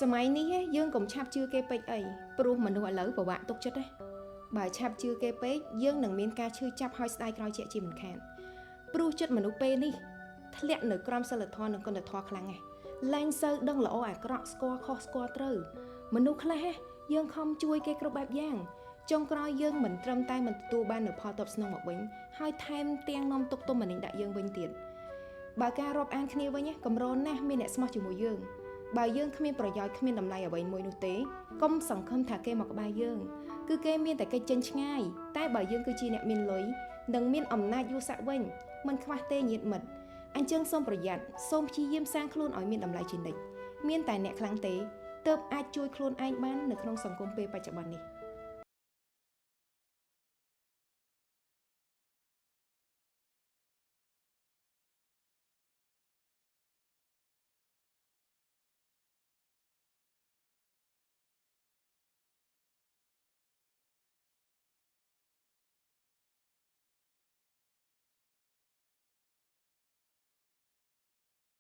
សម័យនេះយើងកុំឆាប់ជឿគេពេកអីព្រោះមនុស្សឥឡូវពិបាកទុកចិត្តបើឆាប់ជឿគេពេកយើងនឹងមានការឈឺចាប់ហើយស្ដាយក្រោយជាក់ជាមិនខានព្រោះចិត្តមនុស្សពេលនេះធ្លាក់នៅក្រោមសិលធម៌និងគុណធម៌ខ្លាំងឡើងសូវដឹងល្អអាក្រក់ស្គាល់ខុសស្គាល់ត្រូវមនុស្សខ្លះយើងខំជួយគេគ្រប់បែបយ៉ាងចុងក្រោយយើងមិនត្រឹមតែមិនទទួលបាននូវផលតបស្នងមកវិញហើយថែមទាំងនាំទុកទោសម្នេញដាក់យើងវិញទៀតបើការរាប់អានគ្នាវិញកម្រណាស់មានអ្នកស្មោះជាមួយយើងបើយើងគ្មានប្រយោជន៍គ្មានតម្លៃអ្វីមួយនោះទេកុំសង្ឃឹមថាគេមកក្បែរយើងគឺគេមានតែគេចេញឆ្ងាយតែបើយើងគឺជាអ្នកមានលុយនិងមានអំណាចយូរស័ក្តិវិញមិនខ្វះទេញាតិមិត្តអញ្ចឹងសូមប្រយ័ត្នសូមព្យាយាមសាងខ្លួនឲ្យមានតម្លៃជានិច្ចមានតែអ្នកខ្លាំងទេទើបអាចជួយខ្លួនឯងបាននៅក្នុងសង្គមពេលបច្ចុប្បន្ននេះ